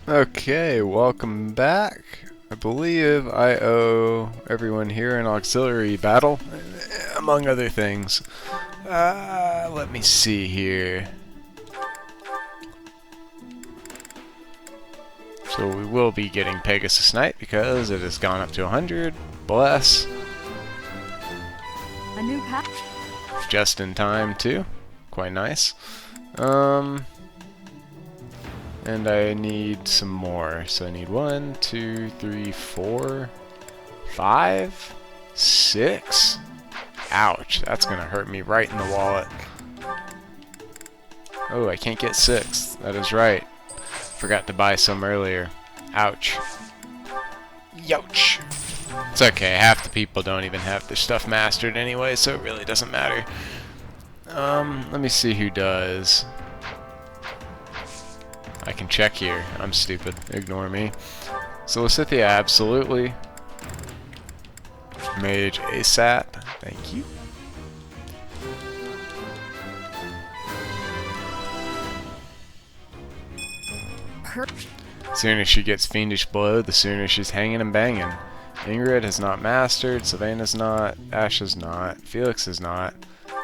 Okay, welcome back. I believe I owe everyone here an auxiliary battle, among other things. Let me see here. So we will be getting Pegasus Knight because it has gone up to 100. Bless. A new path. Just in time too. Quite nice. And I need some more. So I need 1, 2, 3, 4, 5, 6. Ouch, that's gonna hurt me right in the wallet. Oh, I can't get 6. That is right. Forgot to buy some earlier. Ouch. Youch. It's okay, half the people don't even have their stuff mastered anyway, so it really doesn't matter. Let me see who does. I can check here. I'm stupid. Ignore me. Solicithia, absolutely. Mage ASAP. Thank you. Sooner she gets Fiendish Blow, the sooner she's hanging and banging. Ingrid has not mastered, Savannah's not, Ash is not, Felix is not.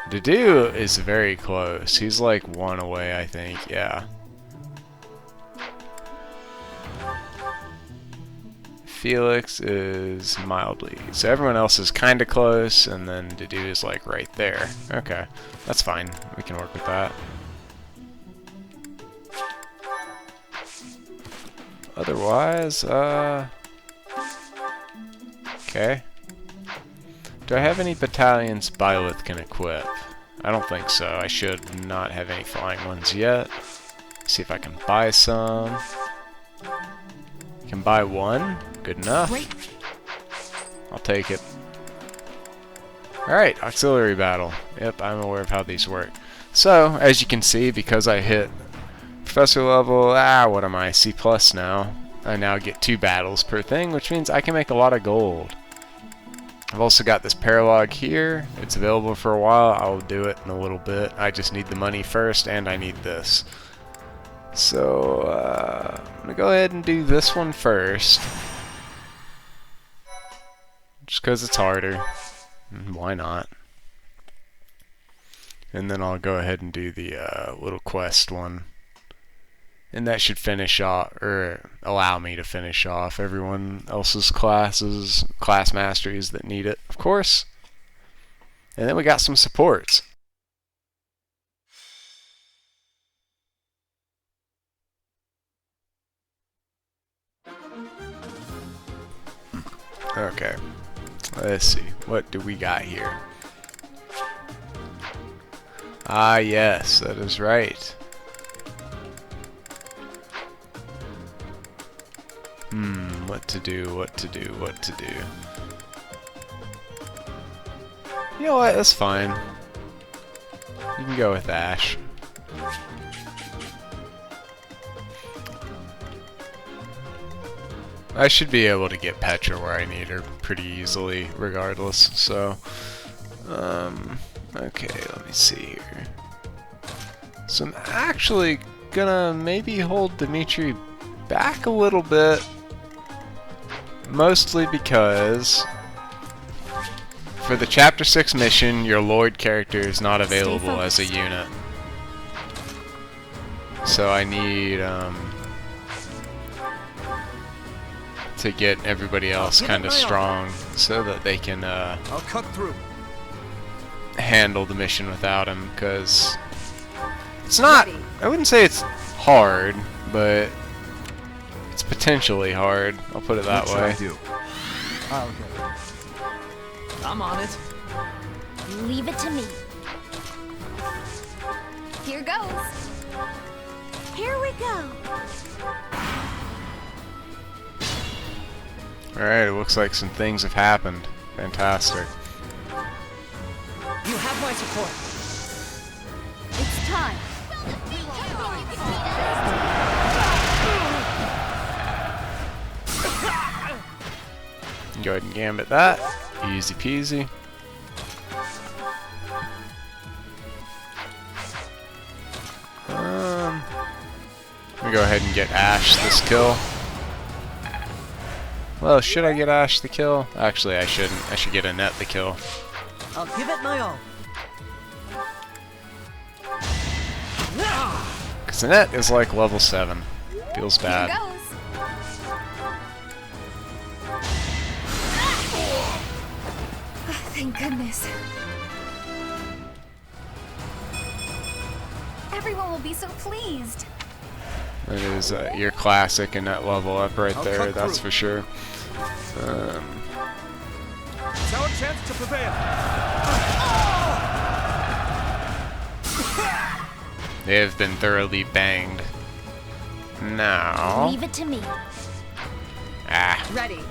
Dedu is very close. He's like 1 away, I think. Yeah. Felix is mildly. So everyone else is kind of close, and then Dedu is like right there. Okay, that's fine. We can work with that. Otherwise, okay. Do I have any battalions Byleth can equip? I don't think so. I should not have any flying ones yet. See if I can buy some. Can buy 1. Good enough. I'll take it. Alright, auxiliary battle. Yep, I'm aware of how these work. So, as you can see, because I hit Professor level, what am I, C+ now, I now get 2 battles per thing, which means I can make a lot of gold. I've also got this paralog here. It's available for a while. I'll do it in a little bit. I just need the money first, and I need this. So, I'm going to go ahead and do this one first. Just because it's harder. Why not? And then I'll go ahead and do the little quest one. And that should finish off, or allow me to finish off everyone else's class masteries that need it, of course. And then we got some supports. Okay, let's see. What do we got here? Ah, yes, that is right. What to do, what to do, what to do. You know what, that's fine. You can go with Ash. I should be able to get Petra where I need her pretty easily, regardless, so... okay, let me see here. So I'm actually gonna maybe hold Dimitri back a little bit, mostly because for the Chapter 6 mission, your Lloyd character is not available as a unit. So I need to get everybody else kind of strong so that they can I'll cut through. Handle the mission without him, because it's not, I wouldn't say it's hard, but it's potentially hard. I'll put it that way. Okay. I'm on it. Leave it to me. Here goes. Here we go. Alright, it looks like some things have happened. Fantastic. You have my support. It's time. Go ahead and gambit that. Easy peasy. me go ahead and get Ash this kill. Well, should I get Ash the kill? Actually, I shouldn't. I should get Annette the kill. I'll give it my all. Because Annette is like level 7. Feels Here bad. goes. Thank goodness. Everyone will be so pleased. It is your classic Annette level up right I'll there, cut that's through. for sure. It's our chance to prevail. They have been thoroughly banged. Now... Leave it to me. Ah. Ready.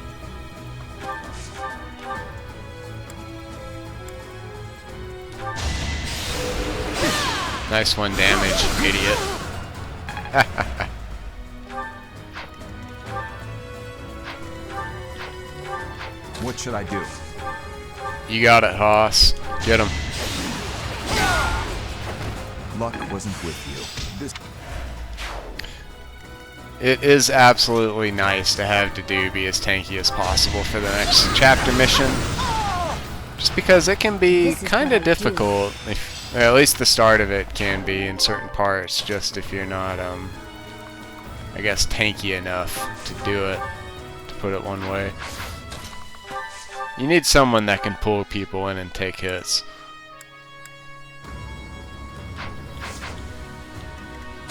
Nice 1 damage, idiot. What should I do? You got it, Haas. Get him. Luck wasn't with you. This It is absolutely nice to have Dedue be as tanky as possible for the next chapter mission. Just because it can be This is kind what of I do. difficult, or at least the start of it can be in certain parts, just if you're not, I guess, tanky enough to do it, to put it one way. You need someone that can pull people in and take hits.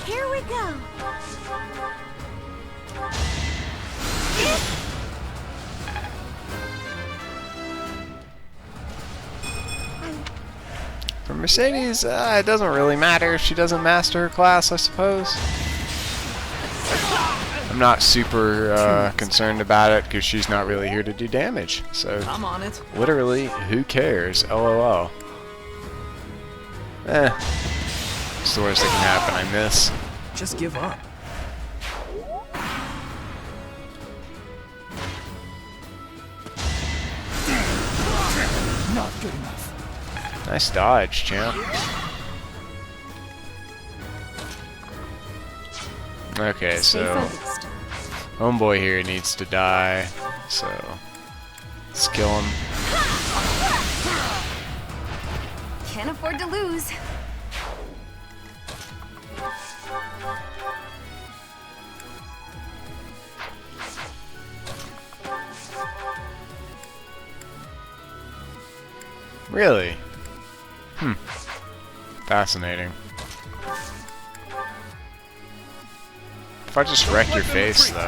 Here we go. For Mercedes, it doesn't really matter if she doesn't master her class, I suppose. I'm not super concerned about it because she's not really here to do damage. So, I'm on it. literally, who cares? LOL. It's the worst that can happen. I miss. Just give up. not good enough. Nice dodge, champ. Okay, Stay so focused. homeboy here needs to die. So, let's kill him. Can't afford to lose. Really? Fascinating. If I just wreck your face, though.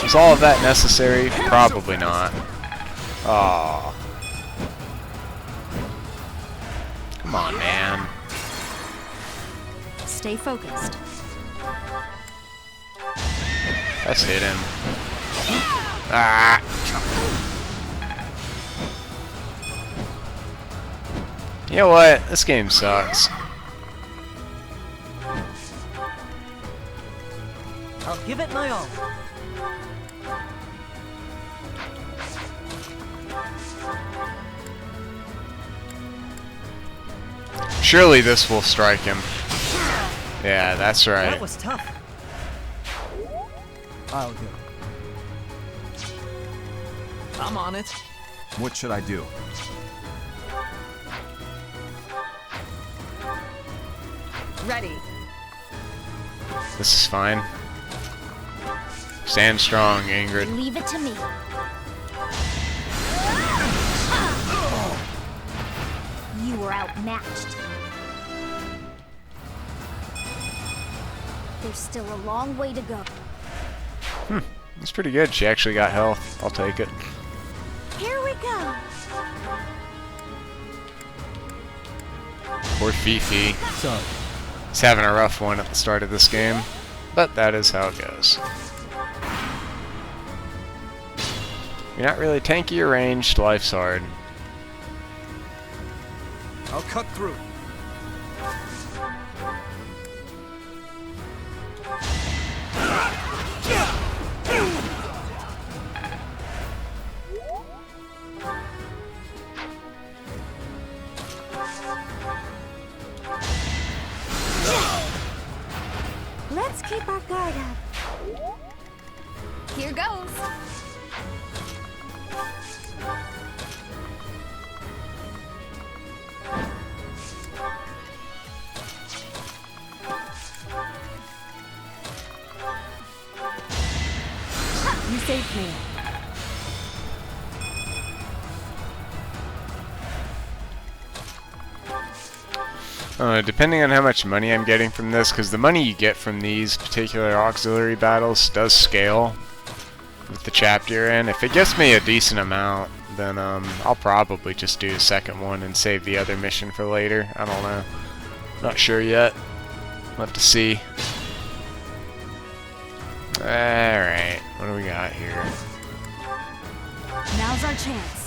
Was all of that necessary? Probably not. Aww. Come on, man. Stay focused. Let's hit him. Ah! You know what? This game sucks. I'll give it my all. Surely this will strike him. Yeah, that's right. That was tough. I'll go. I'm on it. What should I do? Ready. This is fine. Stand strong, Ingrid. Leave it to me. You were outmatched. There's still a long way to go. That's pretty good. She actually got health. I'll take it. Here we go. Poor Fifi. Sorry. He's having a rough one at the start of this game, but that is how it goes. You're not really tanky or ranged, life's hard. I'll cut through. Depending on how much money I'm getting from this, because the money you get from these particular auxiliary battles does scale with the chapter you're in. If it gets me a decent amount, then I'll probably just do a second one and save the other mission for later. I don't know. Not sure yet. We'll have to see. Alright, what do we got here? Now's our chance.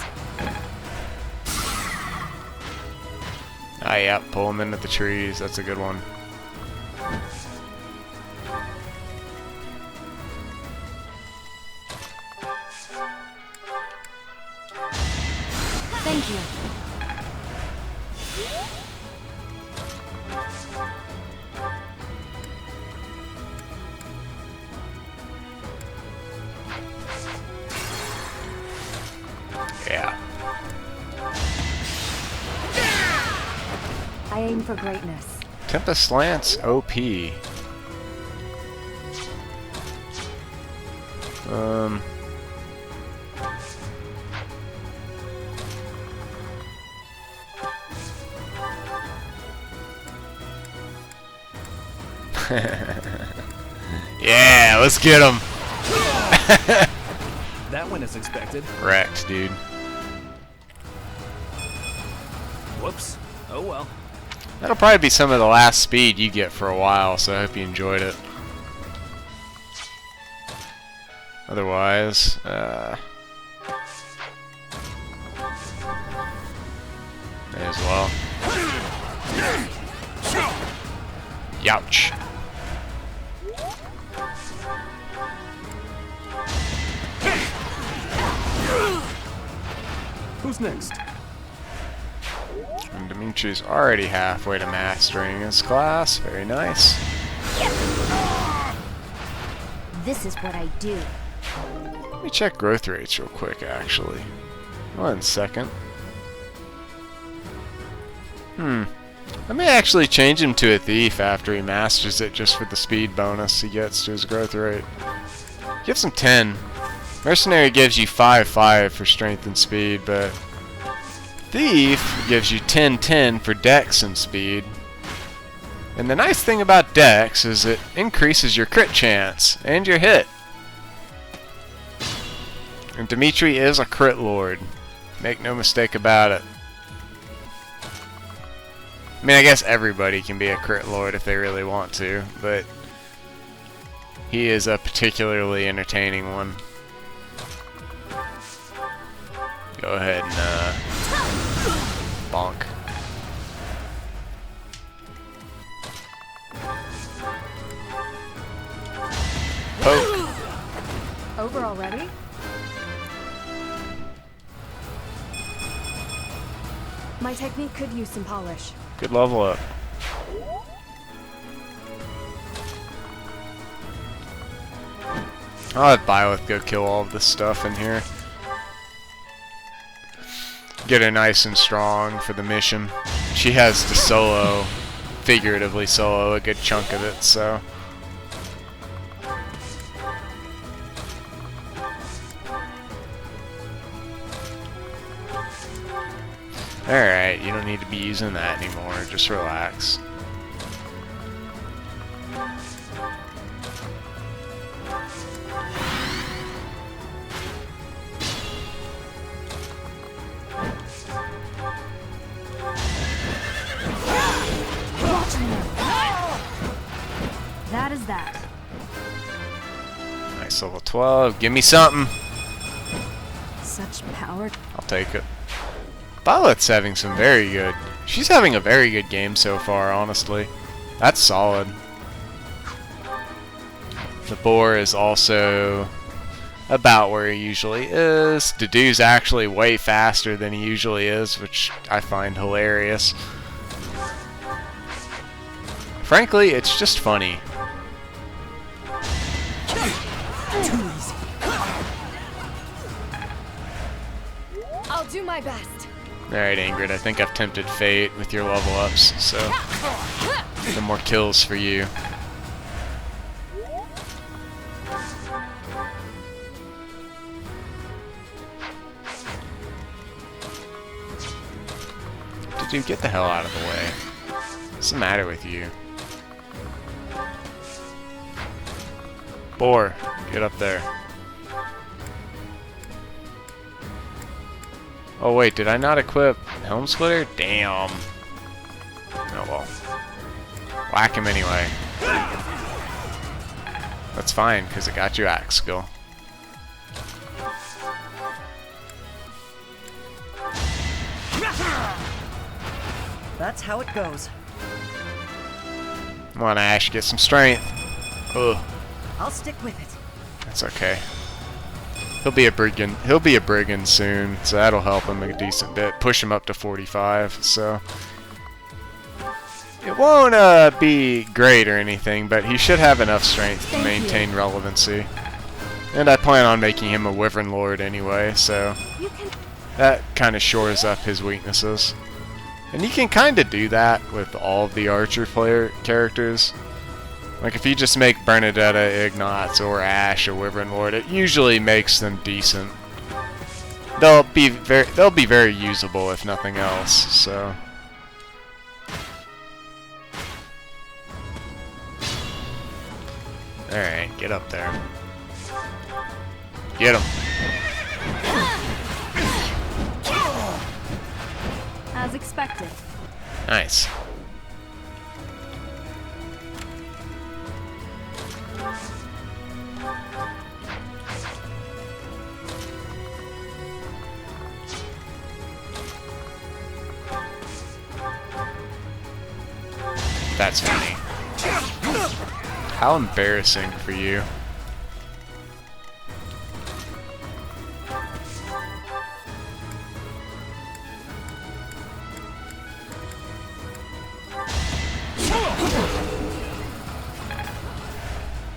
Ah, yeah, pull them into the trees. That's a good one. Thank you. Yeah. I aim for greatness. Tempest Lance OP. Yeah, let's get him. That went as expected. Wrecked, dude. Whoops. Oh well. That'll probably be some of the last speed you get for a while, so I hope you enjoyed it. Otherwise, may as well. Youch. Who's next? And Dimitri's already halfway to mastering his class. Very nice. This is what I do. Let me check growth rates real quick, actually. 1 second. I may actually change him to a thief after he masters it, just for the speed bonus he gets to his growth rate. Gives him 10. Mercenary gives you 5/5 for strength and speed, but Thief gives you 10/10 for dex and speed. And the nice thing about dex is it increases your crit chance and your hit. And Dimitri is a crit lord. Make no mistake about it. I mean, I guess everybody can be a crit lord if they really want to, but he is a particularly entertaining one. Go ahead and bonk. Poke. Over already? My technique could use some polish. Good level up. I'll have Byleth go kill all of this stuff in here. Get her nice and strong for the mission. She has to solo, figuratively solo, a good chunk of it, so. Alright, you don't need to be using that anymore, just relax. That is that. Nice level 12, give me something! Such power. I'll take it. Violet's having some very good... She's having a very good game so far, honestly. That's solid. The boar is also about where he usually is. Dedue's actually way faster than he usually is, which I find hilarious. Frankly, it's just funny. Too easy. I'll do my best. Alright, Ingrid, I think I've tempted fate with your level ups, so some more kills for you. Did you get the hell out of the way? What's the matter with you? Boar, get up there. Oh wait, did I not equip Helm Splitter? Damn. Oh well. Whack him anyway. That's fine, because it got you axe skill. That's how it goes. Come on, Ash, get some strength. Ugh, I'll stick with it. that's okay. He'll be a brigand. He'll be a brigand soon, so that'll help him a decent bit. Push him up to 45. So it won't be great or anything, but he should have enough strength to maintain relevancy. And I plan on making him a Wyvern Lord anyway, so You can. that kind of shores up his weaknesses. And you can kind of do that with all of the Archer player characters. Like if you just make Bernadetta, Ignatz, or Ash a Wyvern Lord, it usually makes them decent. They'll be very usable if nothing else. So. All right, get up there. Get him. As expected. Nice. That's funny. How embarrassing for you.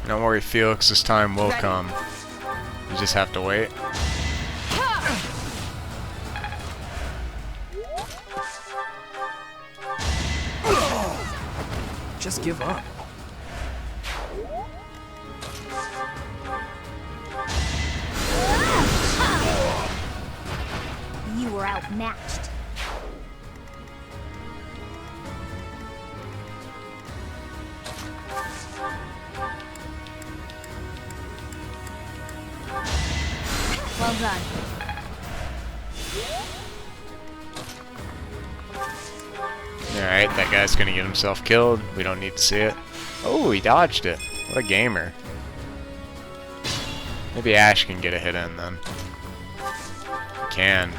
Don't worry, Felix's time will come. You just have to wait. Just give up. You were outmatched. Well done. Alright, that guy's gonna get himself killed. We don't need to see it. Oh, he dodged it. What a gamer. Maybe Ash can get a hit in then. He can.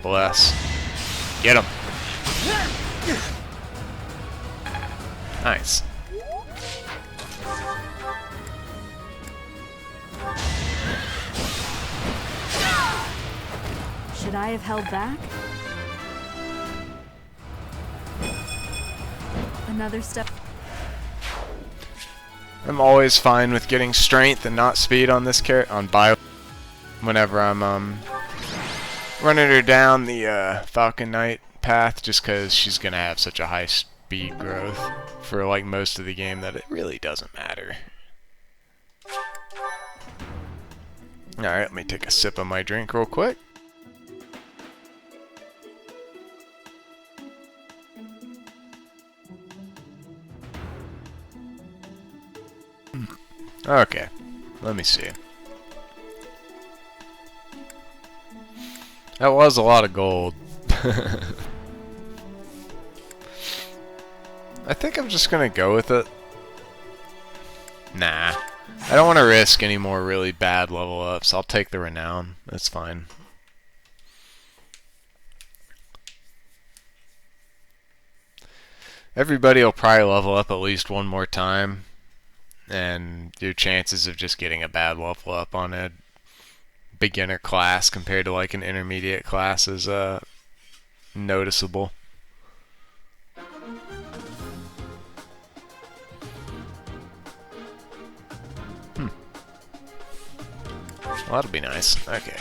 Bless. Get him. Nice. Should I have held back? Another step. I'm always fine with getting strength and not speed on this on bio whenever I'm running her down the Falcon Knight path, just because she's gonna have such a high speed growth for like most of the game that it really doesn't matter. Alright, let me take a sip of my drink real quick. Okay, let me see. That was a lot of gold. I think I'm just gonna go with it. Nah. I don't want to risk any more really bad level ups. I'll take the renown. That's fine. Everybody will probably level up at least one more time, and your chances of just getting a bad level up on a beginner class compared to like an intermediate class is noticeable. Well, that'll be nice. Okay.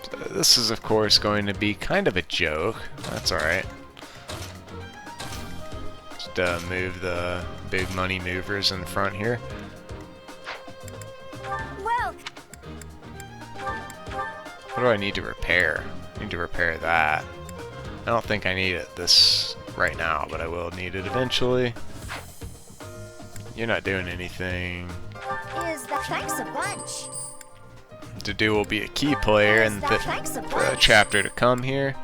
So this is, of course, going to be kind of a joke. That's alright. Just move the big money movers in front here. Well, What do I need to repair? I need to repair that. don't think I need it this right now, but I will need it eventually. You're not doing anything. Thanks a bunch. Dedue will be a key player in Thanks a the bunch. chapter to come here,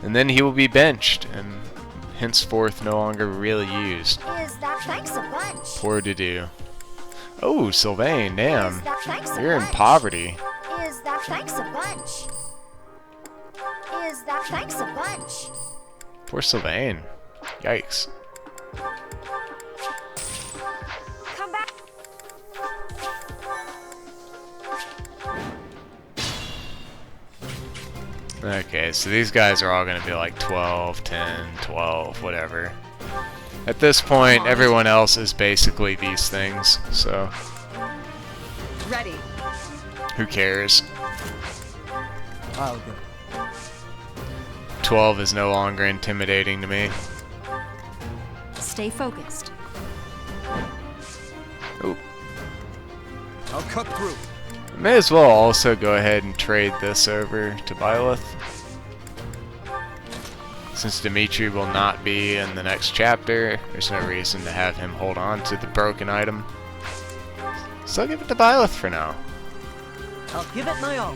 and then he will be benched and henceforth no longer really used. Thanks a bunch. Poor Dedue. Oh, Sylvain, damn. Thanks a You're in bunch. poverty. Thanks a bunch. Thanks a bunch. Poor Sylvain. Yikes. Come back. Okay, so these guys are all going to be like 12, 10, 12, whatever. At this point, everyone else is basically these things, so Ready. who cares? I'll go. 12 is no longer intimidating to me. Stay focused. Ooh. I'll cut through. May as well also go ahead and trade this over to Byleth. Since Dimitri will not be in the next chapter, there's no reason to have him hold on to the broken item. So I'll give it to Byleth for now. I'll give it my all.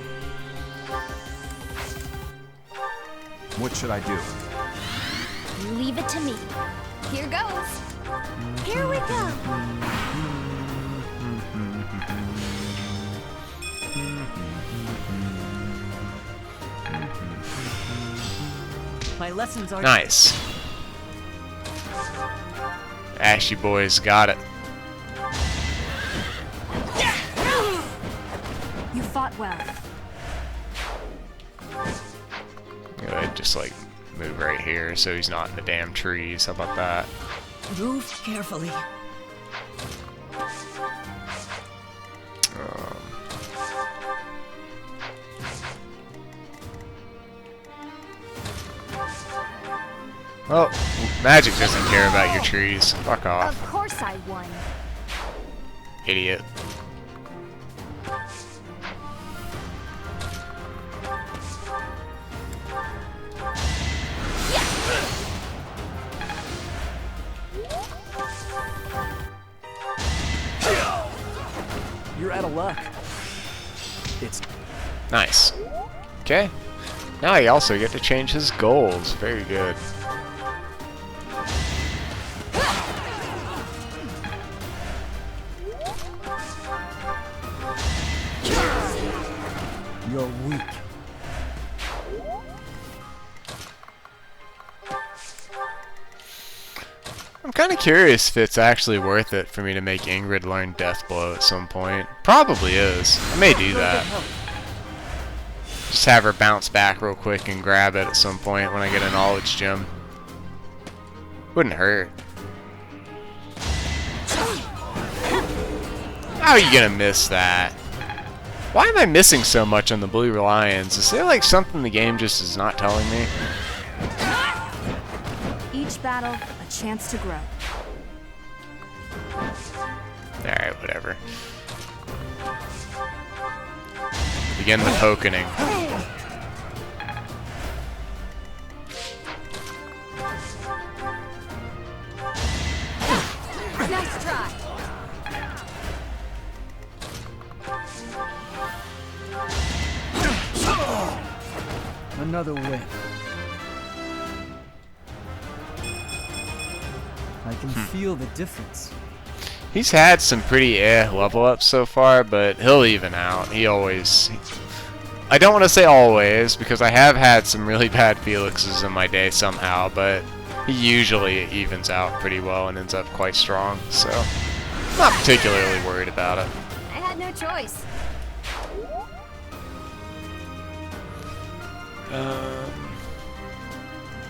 What should I do? You leave it to me. Here goes. Here we go. My lessons are Nice. Ashy boys got it. You fought well. Go ahead, just like move right here so he's not in the damn trees. How about that? Move carefully. Well, Magic doesn't care about your trees. Fuck off, Of course I won. idiot. You're out of luck. It's Nice. Okay. Now you also get to change his goals. Very good. you're weak. I'm kind of curious if it's actually worth it for me to make Ingrid learn Death Blow at some point. Probably is. I may do that. Just have her bounce back real quick and grab it at some point when I get a knowledge gem. Wouldn't hurt. How are you gonna miss that? Why am I missing so much on the Blue Lions? Is there like something the game just is not telling me? Each battle, a chance to grow. Alright, whatever. Begin the pokening. Nice try. Another win. I can feel the difference. He's had some pretty level ups so far, but he'll even out. He always... I don't want to say always, because I have had some really bad Felixes in my day somehow, but he usually evens out pretty well and ends up quite strong, so I'm not particularly worried about it. I had no choice.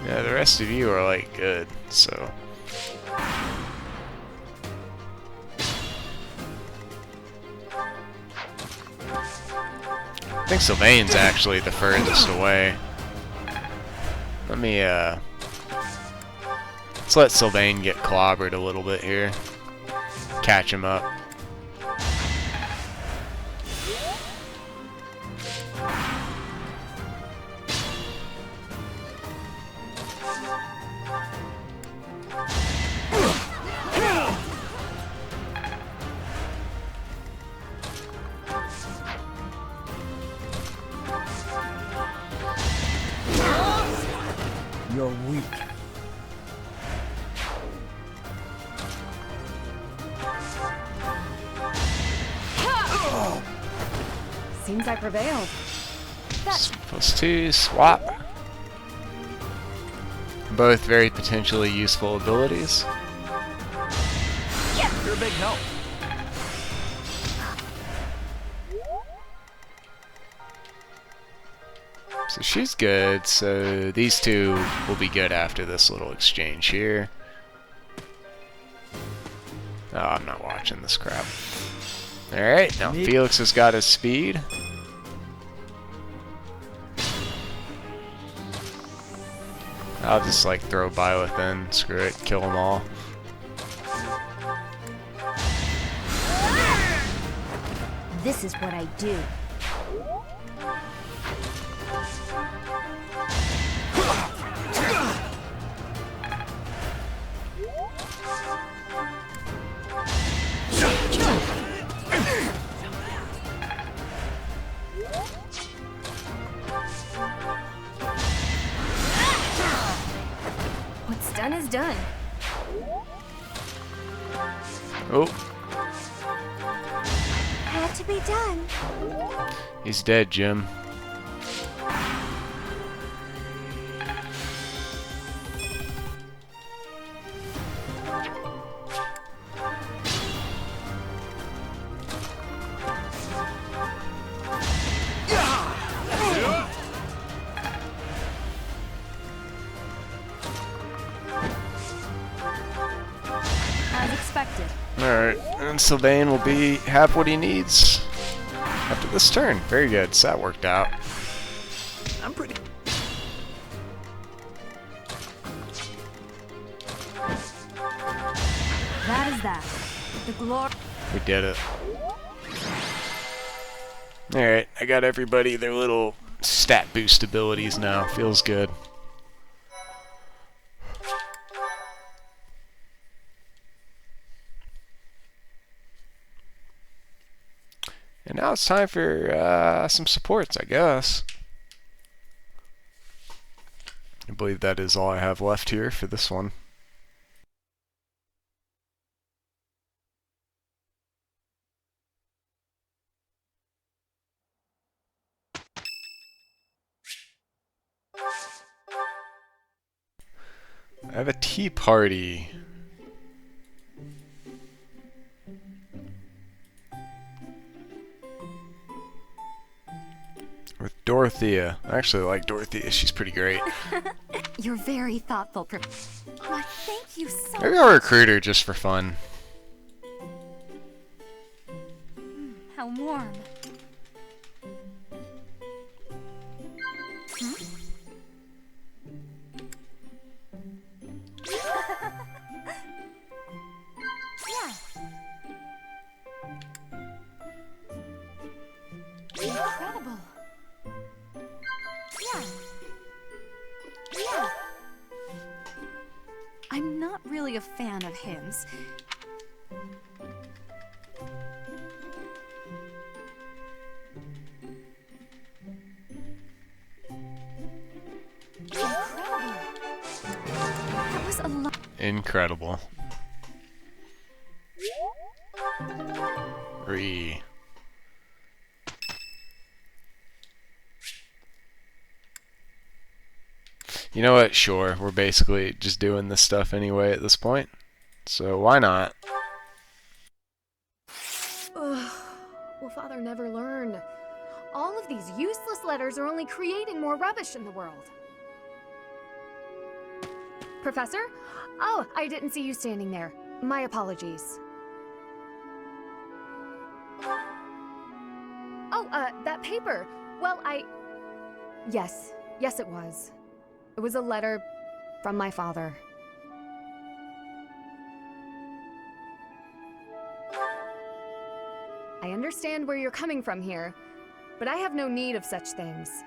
Yeah, the rest of you are like good, so... I think Sylvain's actually the furthest away. Let me, let's let Sylvain get clobbered a little bit here. Catch him up. You're weak. Seems I prevailed. +2, swap. Both very potentially useful abilities. You're a big help. So she's good, so these two will be good after this little exchange here. Oh, I'm not watching this crap. Alright, now Felix has got his speed. I'll just like throw Byleth in, screw it, kill them all. This is what I do. What's done is done. Oh, Had to be done. he's dead, Jim. As expected. Alright, and Sylvain will have what he needs after this turn. Very good, so that worked out. I'm pretty. That is that. The glory. We did it. Alright, I got everybody their little stat boost abilities now. Feels good. And now it's time for some supports, I guess. I believe that is all I have left here for this one. I have a tea party. With Dorothea. I actually like Dorothea. She's pretty great. You're very thoughtful. Why, thank you so Maybe I'll recruit her just for fun. How warm. Yeah. Incredible. Yeah. Yeah. I'm not really a fan of hymns. Incredible. That was a lot. Incredible. Re. You know what? Sure, we're basically just doing this stuff anyway at this point. So why not? Ugh. Will Father never learn? All of these useless letters are only creating more rubbish in the world. Professor? Oh, I didn't see you standing there. My apologies. Oh, that paper. Well, Yes, it was. It was a letter from my father. I understand where you're coming from here, but I have no need of such things.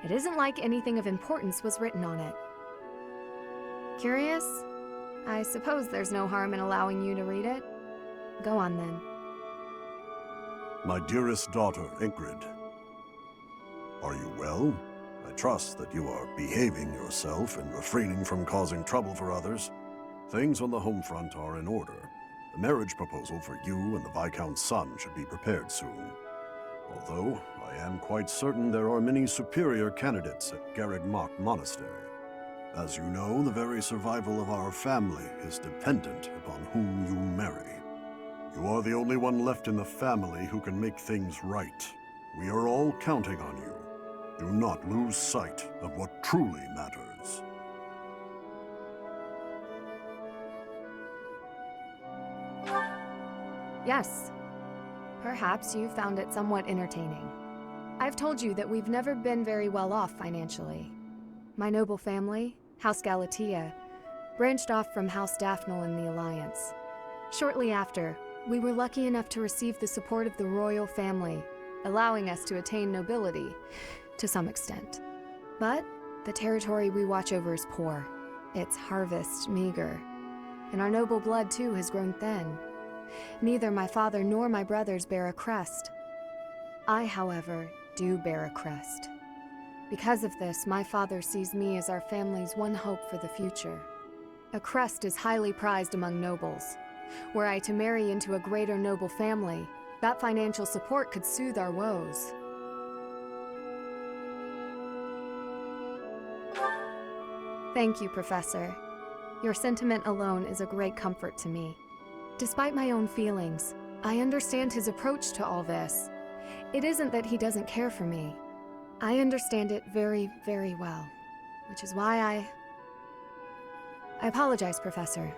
It isn't like anything of importance was written on it. Curious? I suppose there's no harm in allowing you to read it. Go on then. My dearest daughter, Ingrid. Are you well? I trust that you are behaving yourself and refraining from causing trouble for others. Things on the home front are in order. The marriage proposal for you and the Viscount's son should be prepared soon. Although, I am quite certain there are many superior candidates at Garreg Mach Monastery. As you know, the very survival of our family is dependent upon whom you marry. You are the only one left in the family who can make things right. We are all counting on you. Do not lose sight of what truly matters. Yes. Perhaps you found it somewhat entertaining. I've told you that we've never been very well off financially. My noble family, House Galatea, branched off from House Daphne in the Alliance. Shortly after, we were lucky enough to receive the support of the royal family, allowing us to attain nobility, to some extent. But the territory we watch over is poor, its harvest meager, and our noble blood too has grown thin. Neither my father nor my brothers bear a crest. I, however, do bear a crest. Because of this, my father sees me as our family's one hope for the future. A crest is highly prized among nobles. Were I to marry into a greater noble family, that financial support could soothe our woes. Thank you, Professor. Your sentiment alone is a great comfort to me. Despite my own feelings, I understand his approach to all this. It isn't that he doesn't care for me. I understand it very, very well, which is why I apologize, Professor.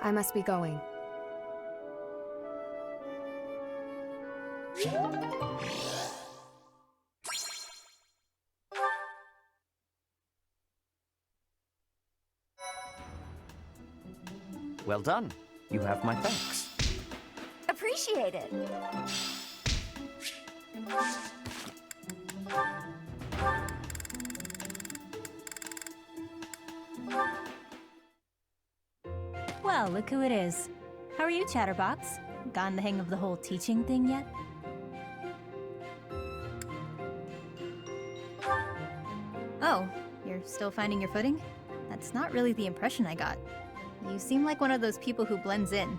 I must be going. Well done. You have my thanks. Appreciate it. Well, look who it is. How are you, Chatterbox? Gotten the hang of the whole teaching thing yet? Oh, you're still finding your footing? That's not really the impression I got. You seem like one of those people who blends in.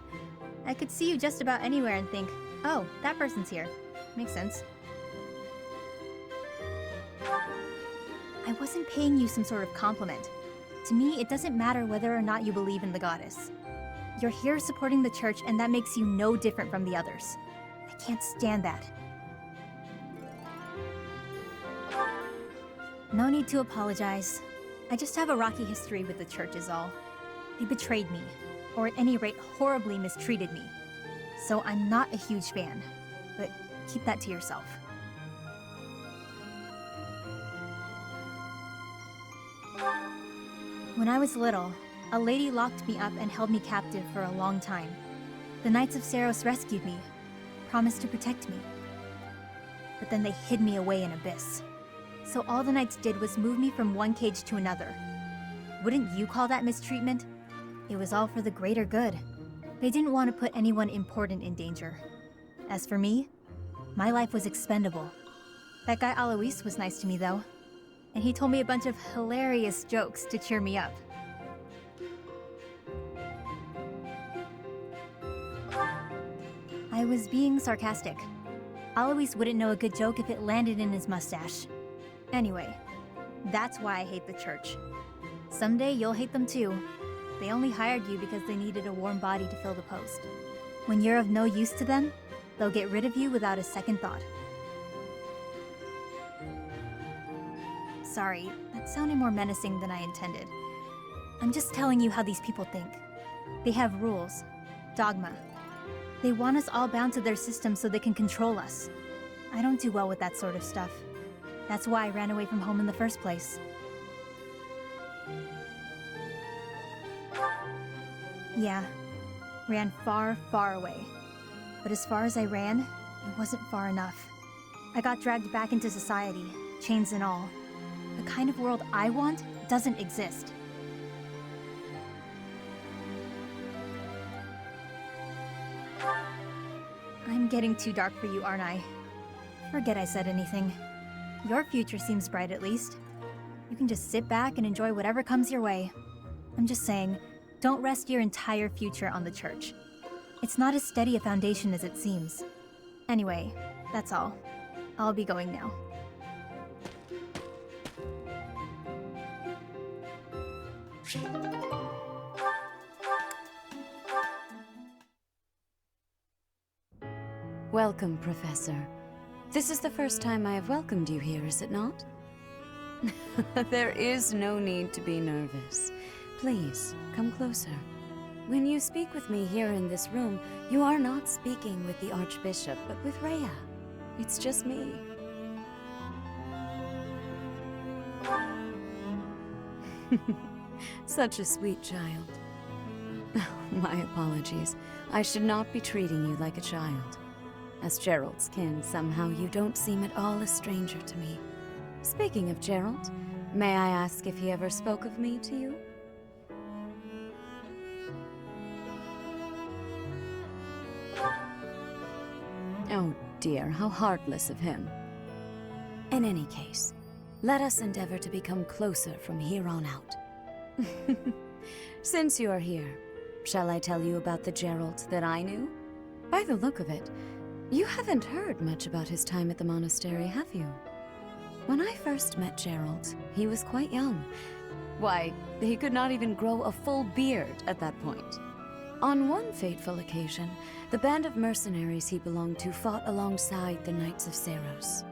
I could see you just about anywhere and think, oh, that person's here. Makes sense. I wasn't paying you some sort of compliment. To me, it doesn't matter whether or not you believe in the goddess. You're here supporting the church, and that makes you no different from the others. I can't stand that. No need to apologize. I just have a rocky history with the church is all. They betrayed me, or at any rate, horribly mistreated me. So I'm not a huge fan, but keep that to yourself. When I was little, a lady locked me up and held me captive for a long time. The Knights of Seros rescued me, promised to protect me. But then they hid me away in Abyss. So all the Knights did was move me from one cage to another. Wouldn't you call that mistreatment? It was all for the greater good. They didn't want to put anyone important in danger. As for me, my life was expendable. That guy Alois was nice to me though. And he told me a bunch of hilarious jokes to cheer me up. I was being sarcastic. Alois wouldn't know a good joke if it landed in his mustache. Anyway, that's why I hate the church. Someday you'll hate them too. They only hired you because they needed a warm body to fill the post. When you're of no use to them, they'll get rid of you without a second thought. Sorry, that sounded more menacing than I intended. I'm just telling you how these people think. They have rules, dogma. They want us all bound to their system so they can control us. I don't do well with that sort of stuff. That's why I ran away from home in the first place. Yeah, ran far, far away. But as far as I ran, it wasn't far enough. I got dragged back into society, chains and all. The kind of world I want doesn't exist. I'm getting too dark for you, aren't I? Forget I said anything. Your future seems bright at least. You can just sit back and enjoy whatever comes your way. I'm just saying, don't rest your entire future on the church. It's not as steady a foundation as it seems. Anyway, that's all. I'll be going now. Welcome, Professor. This is the first time I have welcomed you here, is it not? There is no need to be nervous. Please, come closer. When you speak with me here in this room, you are not speaking with the Archbishop, but with Rhea. It's just me. Such a sweet child. My apologies. I should not be treating you like a child. As Gerald's kin, somehow you don't seem at all a stranger to me. Speaking of Gerald, may I ask if he ever spoke of me to you? Oh dear, how heartless of him. In any case, let us endeavor to become closer from here on out. Since you are here, shall I tell you about the Gerald that I knew? By the look of it, you haven't heard much about his time at the monastery, have you? When I first met Gerald, he was quite young. Why, he could not even grow a full beard at that point. On one fateful occasion, the band of mercenaries he belonged to fought alongside the Knights of Serenes.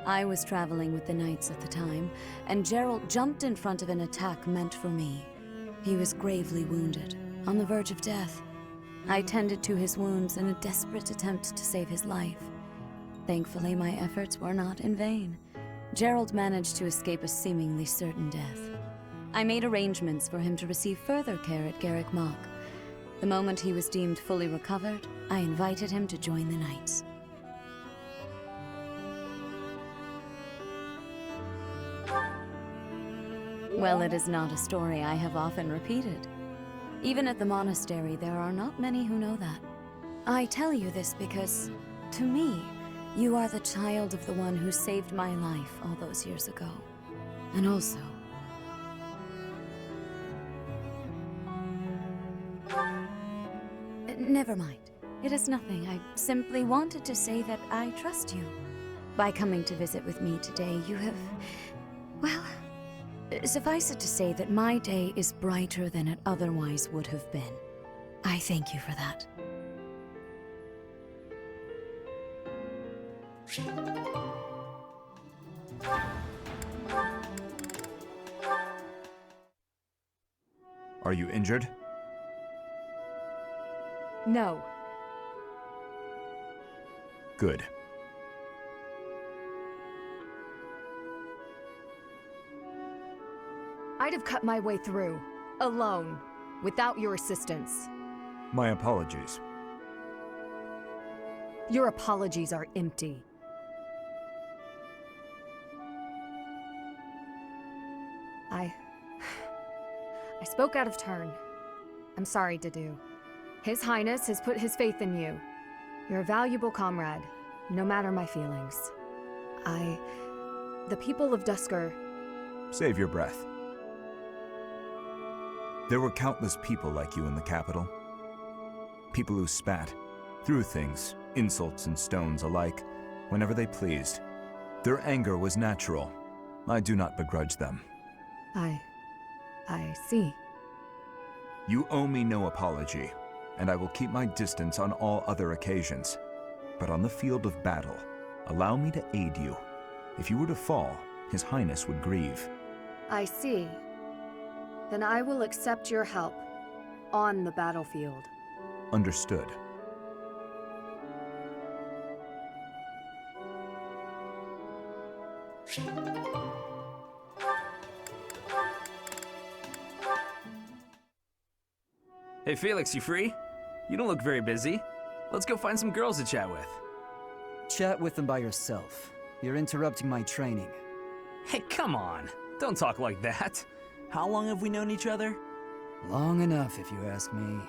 I was traveling with the Knights at the time, and Gerald jumped in front of an attack meant for me. He was gravely wounded, on the verge of death. I tended to his wounds in a desperate attempt to save his life. Thankfully, my efforts were not in vain. Gerald managed to escape a seemingly certain death. I made arrangements for him to receive further care at Garrick Mock. The moment he was deemed fully recovered, I invited him to join the Knights. Well, it is not a story I have often repeated. Even at the monastery, there are not many who know that. I tell you this because, to me, you are the child of the one who saved my life all those years ago. And also... Never mind. It is nothing. I simply wanted to say that I trust you. By coming to visit with me today, you have... well... suffice it to say that my day is brighter than it otherwise would have been. I thank you for that. Are you injured? No. Good. I'd have cut my way through, alone, without your assistance. My apologies. Your apologies are empty. I spoke out of turn. I'm sorry, Dedu. His Highness has put his faith in you. You're a valuable comrade, no matter my feelings. The people of Dusker... Save your breath. There were countless people like you in the capital. People who spat, threw things, insults and stones alike, whenever they pleased. Their anger was natural. I do not begrudge them. I see. You owe me no apology, and I will keep my distance on all other occasions. But on the field of battle, allow me to aid you. If you were to fall, His Highness would grieve. I see. Then I will accept your help on the battlefield. Understood. Hey Felix, you free? You don't look very busy. Let's go find some girls to chat with. Chat with them by yourself. You're interrupting my training. Hey, come on. Don't talk like that. How long have we known each other? Long enough, if you ask me.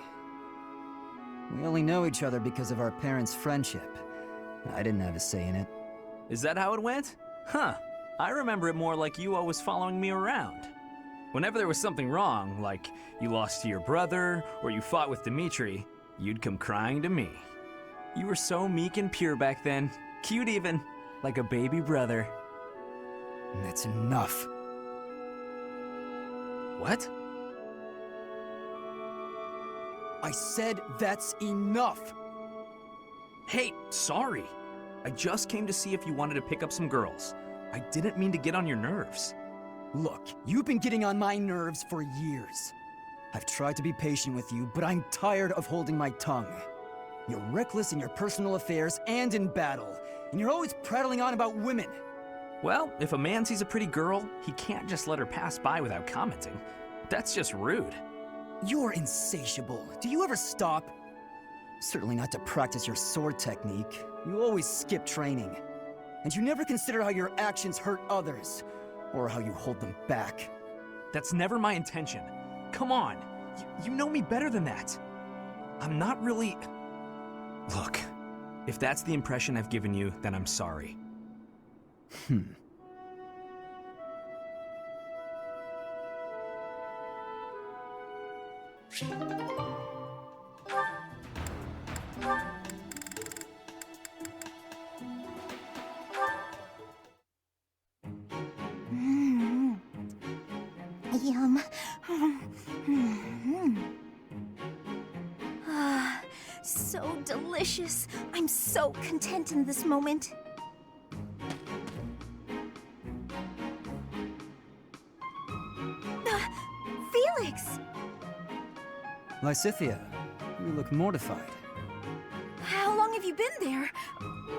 We only know each other because of our parents' friendship. I didn't have a say in it. Is that how it went? Huh. I remember it more like you always following me around. Whenever there was something wrong, like you lost to your brother or you fought with Dimitri, you'd come crying to me. You were so meek and pure back then, cute even, like a baby brother. That's enough. What? I said that's enough! Hey, sorry. I just came to see if you wanted to pick up some girls. I didn't mean to get on your nerves. Look, you've been getting on my nerves for years. I've tried to be patient with you, but I'm tired of holding my tongue. You're reckless in your personal affairs and in battle, and you're always prattling on about women. Well, if a man sees a pretty girl, he can't just let her pass by without commenting. That's just rude. You're insatiable. Do you ever stop? Certainly not to practice your sword technique. You always skip training. And you never consider how your actions hurt others, or how you hold them back. That's never my intention. Come on, you know me better than that. I'm not really... Look, if that's the impression I've given you, then I'm sorry. Yum. Ah, so delicious. I'm so content in this moment. Felix! Lysithea, you look mortified. How long have you been there?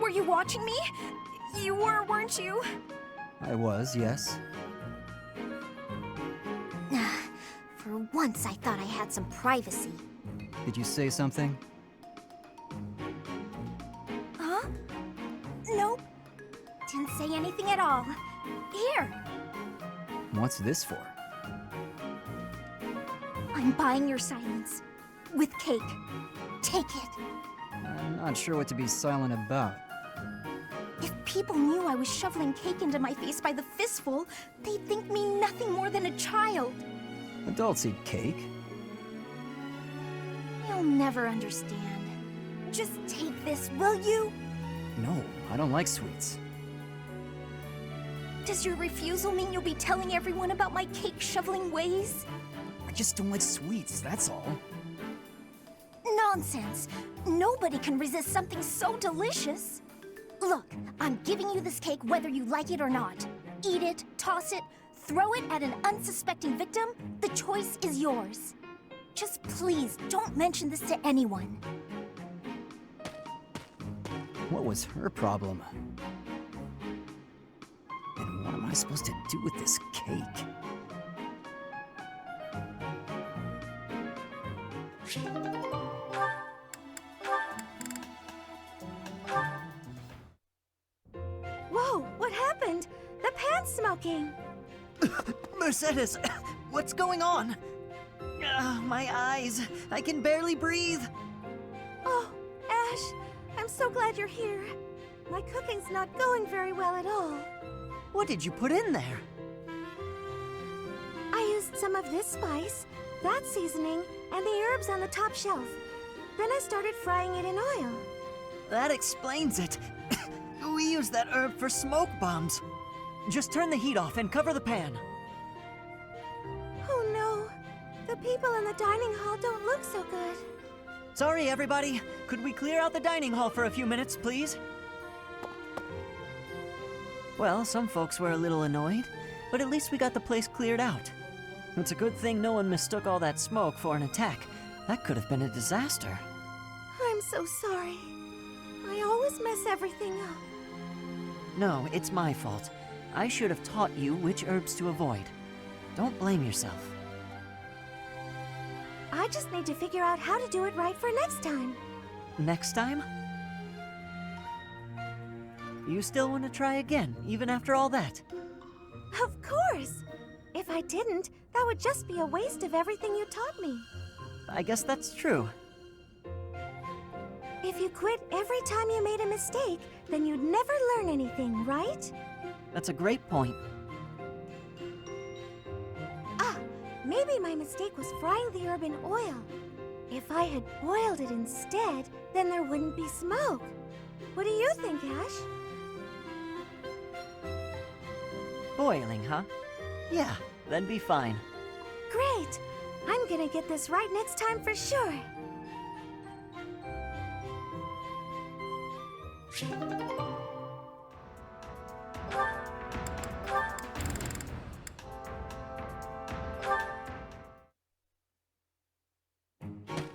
Were you watching me? You were, weren't you? I was, yes. For once, I thought I had some privacy. Did you say something? Huh? Nope. Didn't say anything at all. Here. What's this for? I'm buying your silence. With cake. Take it. I'm not sure what to be silent about. If people knew I was shoveling cake into my face by the fistful, they'd think me nothing more than a child. Adults eat cake. You'll never understand. Just take this, will you? No, I don't like sweets. Does your refusal mean you'll be telling everyone about my cake shoveling ways? I just don't like sweets, that's all. Nonsense! Nobody can resist something so delicious. Look, I'm giving you this cake whether you like it or not. Eat it, toss it, throw it at an unsuspecting victim. The choice is yours. Just please don't mention this to anyone. What was her problem? And what am I supposed to do with this cake? Whoa, what happened? The pan's smoking. Mercedes, what's going on? My eyes. I can barely breathe. Oh, Ash, I'm so glad you're here. My cooking's not going very well at all. What did you put in there? I used some of this spice, that seasoning, and the herbs on the top shelf. Then I started frying it in oil. That explains it. We use that herb for smoke bombs. Just turn the heat off and cover the pan. Oh no, the people in the dining hall don't look so good. Sorry, everybody. Could we clear out the dining hall for a few minutes, please? Well, some folks were a little annoyed, but at least we got the place cleared out. It's a good thing no one mistook all that smoke for an attack. That could have been a disaster. I'm so sorry. I always mess everything up. No, it's my fault. I should have taught you which herbs to avoid. Don't blame yourself. I just need to figure out how to do it right for next time. Next time? You still want to try again, even after all that? Of course! If I didn't, that would just be a waste of everything you taught me. I guess that's true. If you quit every time you made a mistake, then you'd never learn anything, right? That's a great point. Ah, maybe my mistake was frying the herb in oil. If I had boiled it instead, then there wouldn't be smoke. What do you think, Ash? Boiling, huh? Yeah, that'd be fine. Great! I'm gonna get this right next time for sure.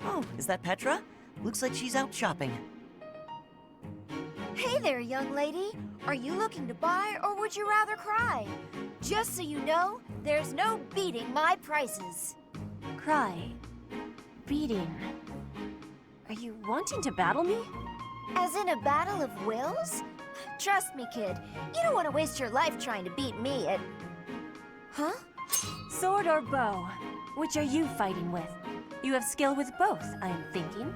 Oh, is that Petra? Looks like she's out shopping. Hey there, young lady. Are you looking to buy or would you rather cry? Just so you know, there's no beating my prices. Cry. Beating. Are you wanting to battle me? As in a battle of wills? Trust me, kid. You don't want to waste your life trying to beat me at... Huh? Sword or bow? Which are you fighting with? You have skill with both, I'm thinking.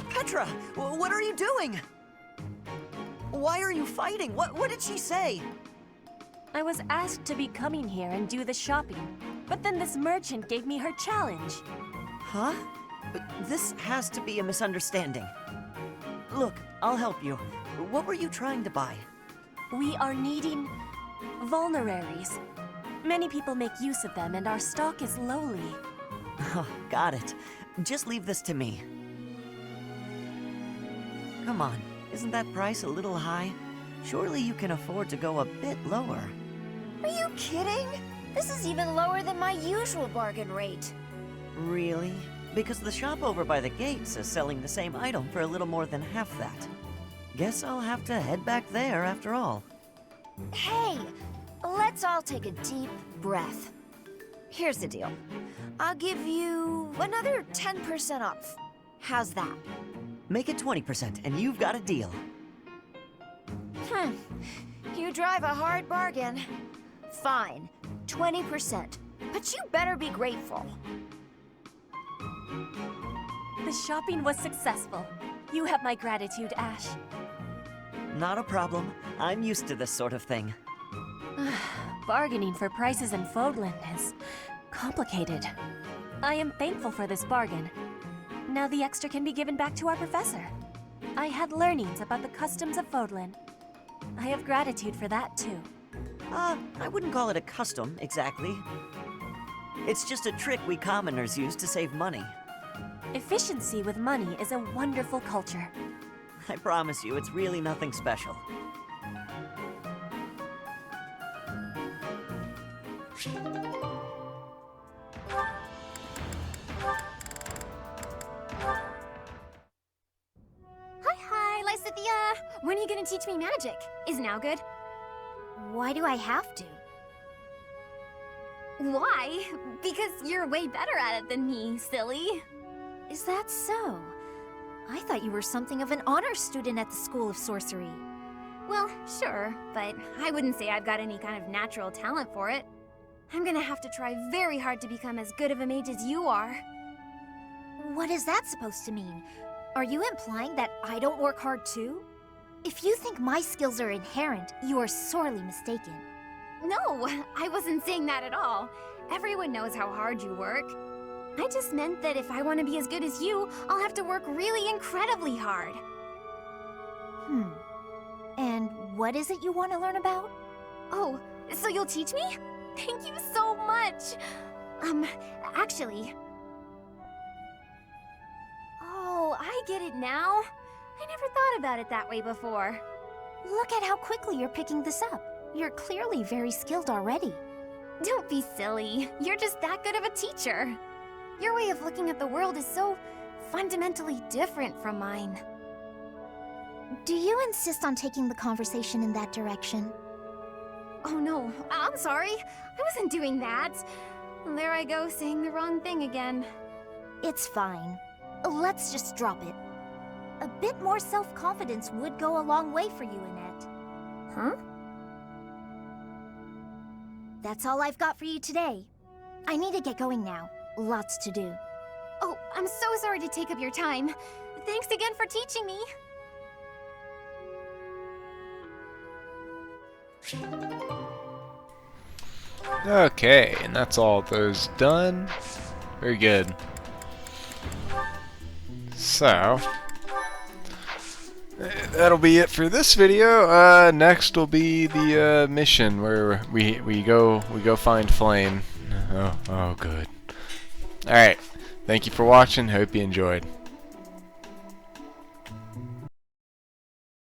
Petra, what are you doing? Why are you fighting? What did she say? I was asked to be coming here and do the shopping, but then this merchant gave me her challenge. Huh? This has to be a misunderstanding. Look, I'll help you. What were you trying to buy? We are needing vulneraries. Many people make use of them, and our stock is lowly. Oh, got it. Just leave this to me. Come on, isn't that price a little high? Surely you can afford to go a bit lower. Are you kidding? This is even lower than my usual bargain rate. Really? Because the shop over by the gates is selling the same item for a little more than half that. Guess I'll have to head back there after all. Hey, let's all take a deep breath. Here's the deal. I'll give you another 10% off. How's that? Make it 20% and you've got a deal. You drive a hard bargain. Fine, 20%. But you better be grateful. The shopping was successful. You have my gratitude, Ash. Not a problem. I'm used to this sort of thing. Bargaining for prices in Fodlan is complicated. I am thankful for this bargain. Now the extra can be given back to our professor. I had learnings about the customs of Fodlan. I have gratitude for that too. I wouldn't call it a custom, exactly. It's just a trick we commoners use to save money. Efficiency with money is a wonderful culture. I promise you, it's really nothing special. Hi, Lysithia. When are you gonna teach me magic? Is now good? Why do I have to? Why? Because you're way better at it than me, silly. Is that so? I thought you were something of an honor student at the School of Sorcery. Well, sure, but I wouldn't say I've got any kind of natural talent for it. I'm gonna have to try very hard to become as good of a mage as you are. What is that supposed to mean? Are you implying that I don't work hard too? If you think my skills are inherent, you are sorely mistaken. No, I wasn't saying that at all. Everyone knows how hard you work. I just meant that if I want to be as good as you, I'll have to work really incredibly hard. And what is it you want to learn about? Oh, so you'll teach me? Thank you so much! Actually... Oh, I get it now. I never thought about it that way before. Look at how quickly you're picking this up. You're clearly very skilled already. Don't be silly. You're just that good of a teacher. Your way of looking at the world is so fundamentally different from mine. Do you insist on taking the conversation in that direction? Oh no, I'm sorry. I wasn't doing that. There I go, saying the wrong thing again. It's fine. Let's just drop it. A bit more self-confidence would go a long way for you, Annette. Huh? That's all I've got for you today. I need to get going now. Lots to do. Oh, I'm so sorry to take up your time. Thanks again for teaching me. Okay, and that's all those done. Very good. So that'll be it for this video. Next will be the mission where we go find Flame. Oh good. All right. Thank you for watching. Hope you enjoyed.